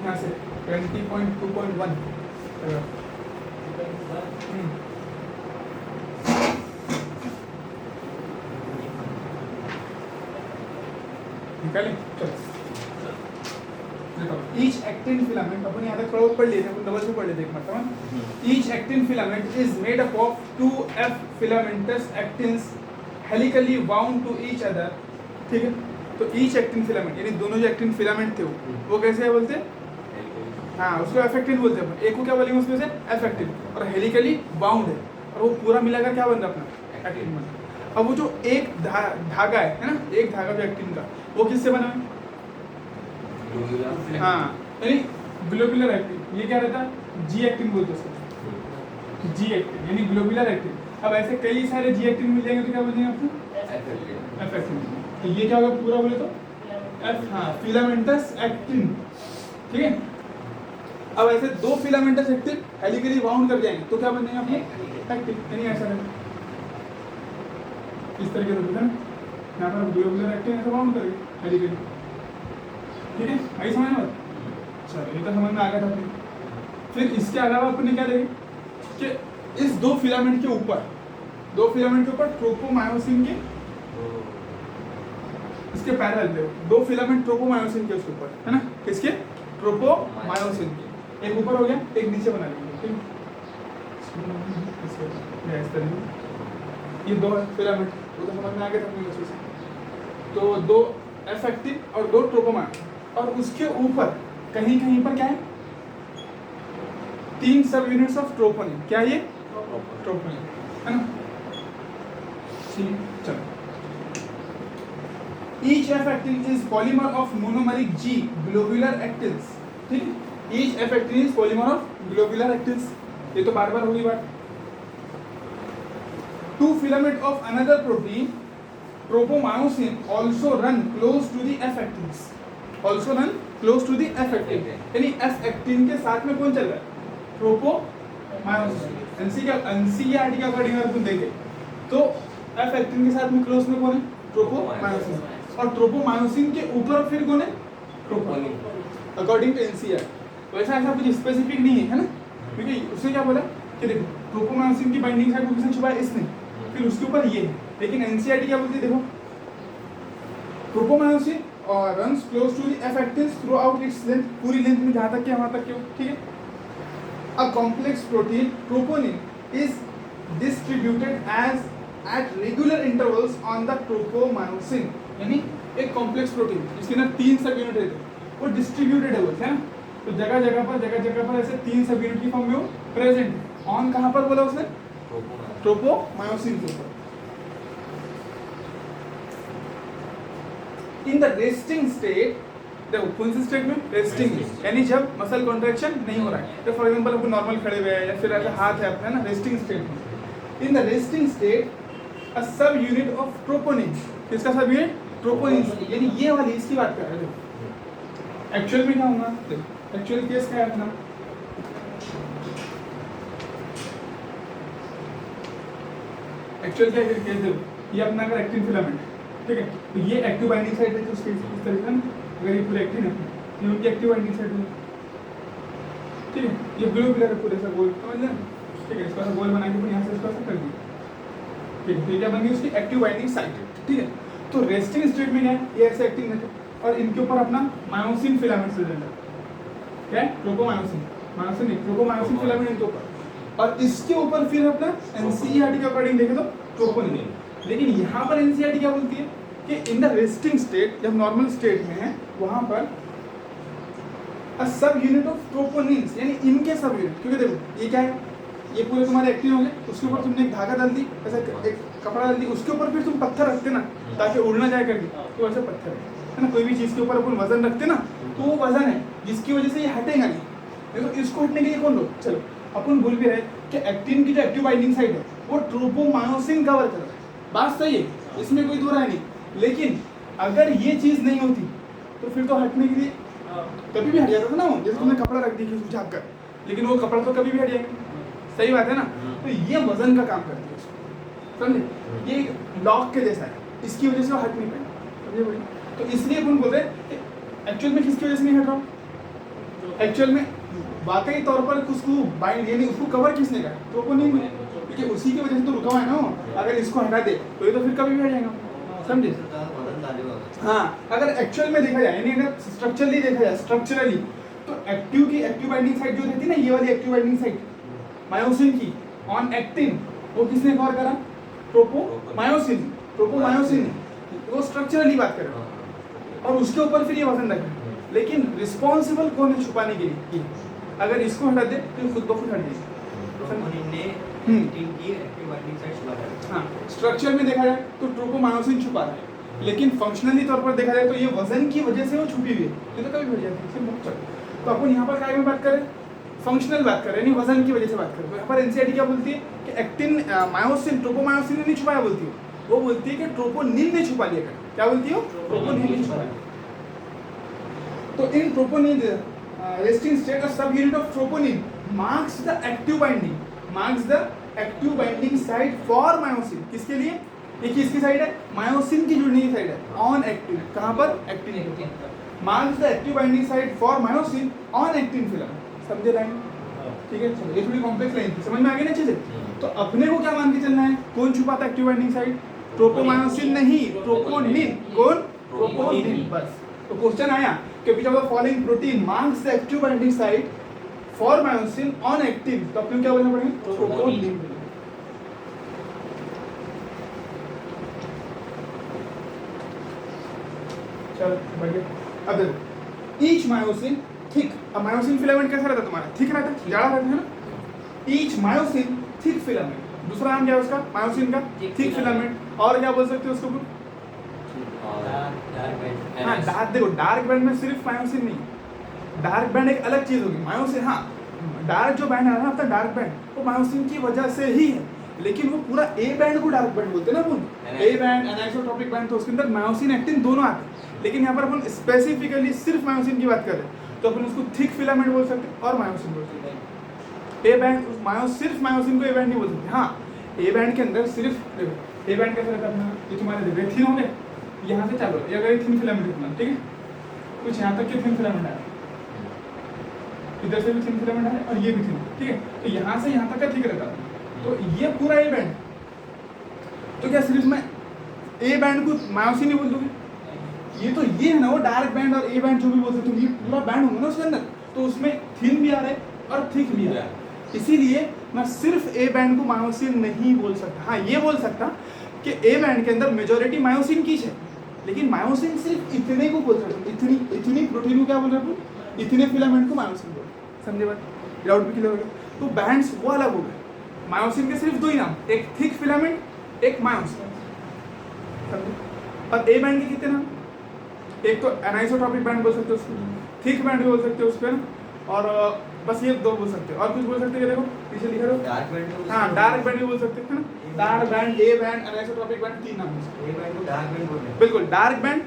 यहाँ से 20.2.1 निकालें। चलो ईच एक्टिन फिलामेंट, अपन यहाँ तक थोड़ा पढ़ लेते हैं, डबल से पढ़ लेते हैं एक मतलब। Each actin filament is made up of 2F filamentous actins helically bound to each other, ठीक है। तो ईच एक्टिन फिलामेंट यानी दोनों जो एक्टिन फिलामेंट थे वो कैसे है बोलते हैं, हाँ उसको एफेक्टिन बोलते हैं। एक को क्या बोलेंगे उसमें से एफेक्टिन, और हेलिकली बाउंड है और वो पूरा मिलाकर क्या बन रहा है अपना एक्टिन बन। अब वो जो एक धागा है ना, एक धागा जो एक्टिन का वो किससे बना है, हाँ यानी ग्लोबुलर एक्टिन। ये क्या रहता है, जी एक्टिन बोलते हैं उसको, जी एक्टिन यानी ग्लोबुलर एक्टिन। अब ऐसे कई सारे जी एक्टिन मिल जाएंगे तो क्या बोलेंगे आपको, एफ एक्टिन। तो ये क्या होगा पूरा बोले तो एफ, हाँ फिलामेंटस एक्टिन, ठीक है। अब ऐसे दो फिलामेंटस एक्टिन हेलिकली बाउंड कर जाएंगे तो क्या बन जाएंगे आपको एक्टिन, यानी ऐसा है इस तरीके से ना, यहाँ पर ग्लोबुलर एक्टिन ऐसे बाउंड करेंगे हेलिकली, ठीक है। आई समझ में, चलो ये तो समझ में आ गया था अपने। फिर इसके अलावा अपने क्या देखें कि इस दो फिलामेंट के ऊपर, दो फिलामेंट के ऊपर ट्रोपोमायोसिन के, इसके पैरेलल पे दो फिलामेंट ट्रोपोमायोसिन के उसके ऊपर है ना, किसके, ट्रोपोमायोसिन के, एक ऊपर हो गया एक नीचे बना लेंगे, ठीक है। ये दो फिलामेंट वो तो समझ में आ गया था अपने से। तो दो एफ एक्टिन और दो ट्रोपोमायोसिन, और उसके ऊपर कहीं कहीं पर क्या है, 3 सब यूनिट्स ऑफ ट्रोपोनिन। क्या ये ट्रोपोनिन है ना, ठीक। चलो each F actin is polymer of monomeric G globular actins, ठीक है। Each F actin is polymer of globular actins, ये तो बार बार होगी बात। 2 filament of another protein tropomyosin also run close to the F actins, also run close to the F actin, यानी F actin के साथ में कौन चल रहा है, ट्रोपोमायोसिन। एनसीईआरटी के अकॉर्डिंग अगर तुम देखें तो F actin के साथ में क्लोज में कौन है, ट्रोपोमायोसिन, और ट्रोपोमायोसिन के ऊपर फिर कौन है, ट्रोपोनिन, अकॉर्डिंग टू एनसीईआरटी। वैसा ऐसा कुछ स्पेसिफिक नहीं है ना, क्योंकि उसने क्या बोला कि देखो ट्रोपोमायोसिन की बाइंडिंग साइट को किसने छुपाया, इसने, फिर उसके ऊपर ये है। लेकिन एनसीईआरटी क्या बोलती है, देखो ट्रोपोमायोसिन और runs close to the F actins throughout its length, पूरी लेंथ में जहाँ तक के वहाँ तक के, ठीक है। A complex protein troponin is distributed as at regular intervals on the tropomyosin, यानी एक कॉम्प्लेक्स प्रोटीन जिसके ना 3 सब यूनिट रहते हैं, वो डिस्ट्रीब्यूटेड है ना, तो जगह जगह पर ऐसे 3 सब यूनिट की फॉर्म में वो प्रेजेंट है। ऑन कहाँ पर बोला उसने, ट्रोपोमायोसिन के ऊपर। इन द रेस्टिंग स्टेट, देखो कौन सी स्टेट में, रेस्टिंग, यानी जब मसल कॉन्ट्रैक्शन नहीं हो रहा है, तो फॉर एग्जांपल अपन नॉर्मल खड़े हुए हैं या फिर ऐसे हाथ है अपना ना, रेस्टिंग स्टेट में। इन द रेस्टिंग स्टेट अ सब यूनिट ऑफ ट्रोपोनिन, किसका सब यूनिट, ट्रोपोनिन, यानी ये वाली इसकी बात कर रहे हो। एक्चुअल में क्या होगा, एक्चुअल केस क्या है अपना, एक्चुअल क्या केस देखो, ये अपना अगर एक्टिन फिलामेंट, ठीक है, तो ये एक्टिव बाइंडिंग साइट है, तो उसके इस तरीके से अगर ये पूरे एक्टिन है, ये उनकी एक्टिव बाइंडिंग साइट है, ठीक है। ये ग्लोबुलर है पूरे सा गोल, समझ लें, ठीक है। इसको ऐसा गोल बना के फिर यहाँ से इसको ऐसा कर दिया, ठीक है। तो ये क्या बन गई उसकी एक्टिव बाइंडिंग साइट, ठीक है। तो रेस्टिंग स्टेट में क्या है, ये ऐसे एक्टिंग है और इनके ऊपर अपना मायोसिन फिलामेंट प्रेजेंट है, क्या है, ट्रोपोमायोसिन, मायोसिन नहीं, ट्रोपोमायोसिन फिलामेंट इनके ऊपर, और इसके ऊपर फिर अपना एनसीईआरटी के अकॉर्डिंग देखे तो ट्रोपोनिन। लेकिन यहाँ पर एनसीईआरटी क्या बोलती है कि इन द रेस्टिंग स्टेट, जब नॉर्मल स्टेट में है वहाँ पर अ सब यूनिट ऑफ ट्रोपोनिन्स, यानी इनके सब यूनिट, क्योंकि देखो ये क्या है, ये पूरे तुम्हारे एक्टिव होंगे, उसके ऊपर तुमने एक धागा डाल दी, ऐसा एक कपड़ा डाल दी, उसके ऊपर फिर तुम पत्थर रखते ना ताकि उड़ ना जाए करके, तो वैसे पत्थर है ना, कोई भी चीज़ के ऊपर अपन वजन रखते ना, तो वो वजन है जिसकी वजह से ये हटेगा नहीं। देखो इसको हटने के लिए कौन लो, चलो अपन भूल भी रहे कि एक्टिन की जो एक्टिव बाइंडिंग साइट है वो ट्रोपोमायोसिन कवर कर रहा है, बात सही है, इसमें कोई दो राय नहीं। लेकिन अगर ये चीज़ नहीं होती तो फिर तो हटने के लिए कभी भी हट जाता था ना, जैसे तुमने कपड़ा रख दिया खींच झाँक कर, लेकिन वो कपड़ा तो कभी भी हट जाएगा, सही बात है ना। तो ये वजन का काम करती है, समझे, ये लॉक के जैसा है, इसकी वजह से वो हट नहीं पाएगा, समझे बड़ी। तो इसलिए अपन बोलते हैं कि एक्चुअल में किसकी वजह से नहीं हट रहा, एक्चुअल में वाकई तौर पर उसको बाइंड यानी उसको कवर किसने करा? ट्रोपोनिन ने, क्योंकि उसी की वजह से तो रुका हुआ है ना वो। अगर इसको हटा दे तो ये तो फिर कभी भी हट जाएगा, समझे? हाँ, अगर एक्चुअल में देखा जाए यानी अगर स्ट्रक्चरली देखा जाए, स्ट्रक्चरली तो एक्टिव की एक्टिव बाइंडिंग साइट जो रहती है ना, ये वाली एक्टिव बाइंडिंग साइट मायोसिन की ऑन एक्टिन, वो किसने कवर करा? ट्रोपोमायोसिन, ट्रोपोमायोसिन ने। वो स्ट्रक्चरली बात कर रहे हैं और उसके ऊपर फिर ये वजन रखा है। लेकिन रिस्पॉन्सिबल कौन है छुपाने के लिए? अगर इसको हटा दे तो खुद ब खुद हट जाएगी। हाँ, स्ट्रक्चर में देखा जाए तो ट्रोपोमायोसिन छुपा रहा है, लेकिन फंक्शनली तौर पर देखा जाए तो ये वजन की वजह से वो छुपी हुई है, ये तो कभी बढ़ जाती है। तो अपन यहाँ पर क्या में बात करें? फंक्शनल बात कर रहे हैं, नहीं वजन की वजह से बात कर रहे हैं। यहाँ पर एनसीईआरटी क्या बोलती है कि एक्टिन मायोसिन ट्रोपोमायोसिन ने नहीं छुपाया बोलती है, वो बोलती है कि ट्रोपोनिन ने छुपा लिया। क्या बोलती है? ट्रोपोनिन ने छुपा लिया। तो इन troponin resting state a subunit of troponin marks the active binding site for myosin. किसके लिए? ये किसकी साइड है? मायोसिन की जुड़ने की साइड है, ऑन एक्टिन। कहाँ पर? Actin. marks the active binding site for myosin on actin filament. समझे लाइन? ठीक है, चलो ये थोड़ी कॉम्प्लेक्स लाइन थी, समझ में आ गई ना चीजें? तो अपने को क्या मान के चलना है? कौन छुपाता एक्टिव बाइंडिंग साइट? ट्रोपोमायोसिन नहीं, ट्रोपोनिन। कौन? ट्रोपोनिन। बस। तो क्वेश्चन आया कि which of the following protein marks the active binding site for myosin on actin, तो अपने क्या बोलना पड़ेगा? ट्रोपोनिन। चलो बढ़िया। अब देखो each myosin thick, अब मायोसिन फिलामेंट कैसा रहता है तुम्हारा? थिक रहता है, जाड़ा रहता है ना? each myosin thick filament, दूसरा नाम क्या है उसका? मायोसिन का थिक फिलामेंट। और क्या बोल सकते हो उसको? हाँ, डार्क। देखो डार्क बैंड में सिर्फ मायोसिन नहीं, डार्क बैंड एक अलग चीज होगी। मायोसिन, हाँ, डार्क जो बैंड है ना आपका डार्क बैंड, वो मायोसिन की वजह से ही है, लेकिन वो पूरा ए बैंड को डार्क बैंड बोलते हैं ना अपन। ए बैंड, एनाइसोट्रॉपिक बैंड, तो उसके अंदर मायोसिन एक्टिन दोनों आते हैं, लेकिन यहाँ पर अपन स्पेसिफिकली सिर्फ मायोसिन की बात कर रहे हैं, तो अपन उसको थिक फिलामेंट बोल सकते हैं और मायोसिन बोल सकते हैं। ए बैंड सिर्फ मायोसिन को ए बैंड नहीं बोल सकते। हाँ, ए बैंड के अंदर सिर्फ ए बैंड कैसा रहता है अपना? ये तुम्हारे रेथिन हो गए, यहाँ से चालू है, अगर थिन फिलामेंट इतना, ठीक है, कुछ यहाँ तक के थिन फिलामेंट आया, इधर से भी थिन फिलामेंट आया और ये भी थिन, ठीक है, तो यहाँ से यहाँ तक का ठीक रहता है। तो ये पूरा ए बैंड, तो क्या सिर्फ मैं ए बैंड को मायोसिन ही बोल दूंगी? ये तो ये है ना, वो डार्क बैंड और ए बैंड जो भी बोल सकते हो, ये पूरा बैंड होगा ना उसके अंदर, तो उसमें थिन भी आ रहे और थिक भी आ रहा है। इसीलिए मैं सिर्फ ए बैंड को मायोसिन नहीं बोल सकता। हाँ, ये बोल सकता कि ए बैंड के अंदर मेजॉरिटी मायोसिन की है, लेकिन मायोसिन सिर्फ इतने को बोल सकते, इतनी प्रोटीन को क्या बोल रहे हैं? इतने फिलामेंट को मायोसिन बोल। समझे बात? डाउट भी क्लियर हो गया? तो बैंड्स वो अलग हो गए। मायोसिन के सिर्फ दो ही नाम, एक थिक फिलामेंट, एक मायोसिन। समझे? और ए बैंड के कितने नाम? एक तो एनाइसोट्रॉपिक बैंड बोल सकते हो उसको, थिक बैंड भी बोल सकते हो उसको, है ना? और बस ये दो बोल सकते हो, और कुछ बोल सकते हो? देखो पीछे लिखा रहो, डार्क बैंड। हाँ, डार्क बैंड भी बोल सकते हैं, है ना? Dark band, A band, anisotropic band, तीन नाम है। ए बैंड को डार्क बैंड बोलते हैं। बिल्कुल, डार्क बैंड।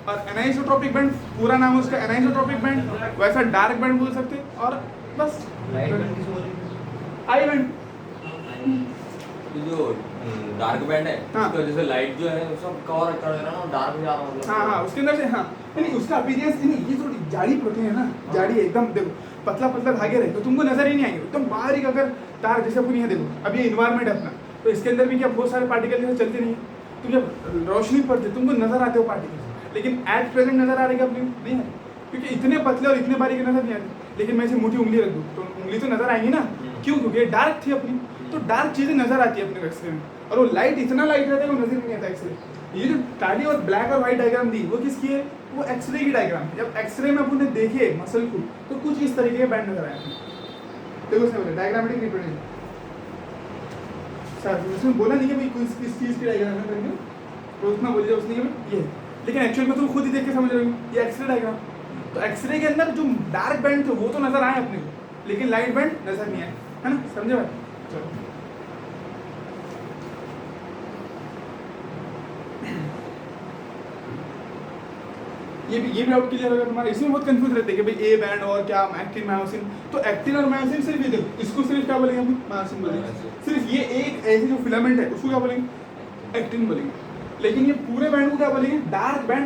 और एनाइसोट्रॉपिक बैंड पूरा नाम है उसका एनाइसोट्रॉपिक बैंड, वैसा डार्क बैंड बोल सकते हैं। और बस लाइट बैंड किसको बोलेंगे? I band. जो डार्क बैंड है, हाँ, तो जैसे लाइट जो है वो सब कवर कर रहा है ना, डार्क हो जा रहा है मतलब। हाँ, उसके अंदर से, हाँ, नहीं उसका अपीयरेंस नहीं, ये थोड़ी जाड़ी प्रोटीन है ना, जाड़ी एकदम। देखो पतला पतला धागे रहे तो तुमको नजर ही नहीं आएंगे, एकदम बारीक अगर तार जैसे अपनी है। देखो अब ये इन्वायरमेंट है अपना, तो इसके अंदर भी क्या बहुत सारे पार्टिकल जैसे चलते नहीं है, तो जब रोशनी पड़ती है तुमको नजर आते हो पार्टिकल, लेकिन एट प्रेजेंट नजर आ रही है अपनी नहीं है, क्योंकि इतने पतले और इतने बारीक नजर नहीं आती। लेकिन मैं इसे मोटी उंगली रख दूँ तो उंगली तो नजर आएगी ना, क्यों? क्योंकि डार्क थी अपनी, तो डार्क चीजें नजर आती है अपने एक्सरे में, और वो लाइट इतना लाइट रहता है वो नजर नहीं आता एक्सरे। ये जो काली और ब्लैक और व्हाइट डायग्राम दी वो किसकी है? वो एक्सरे की डायग्राम है। जब एक्सरे में अपन ने देखे मसल को तो कुछ इस तरीके के बैंड नजर आए। देखो इसमें डायग्रामेटिक रिप्रेजेंटेशन, सर उसने बोला नहीं कि भाई किस चीज की डायग्राम है करके, तो उतना बोलिए उसने कि ये, लेकिन एक्चुअल में तुम खुद ही देख के समझ रहे हो ये एक्सरे डायग्राम। तो एक्सरे के अंदर जो डार्क बैंड थे वो तो नजर आए अपने को, लेकिन लाइट बैंड नजर नहीं आए, है ना? समझे भाई? चलो ये भी डाउट क्लियर होगा तुम्हारा। इसमें बहुत कंफ्यूज रहते हैं कि भाई ए बैंड और क्या एक्टिन मायोसिन, तो एक्टिन और मायोसिन सिर्फ ये देखो, इसको सिर्फ क्या बोलेंगे हम? मायोसिन बोलेंगे। सिर्फ ये एक ऐसे जो फिलामेंट है उसको क्या बोलेंगे? एक्टिन बोलेंगे। लेकिन ये पूरे बैंड को क्या बोलेंगे? Dark band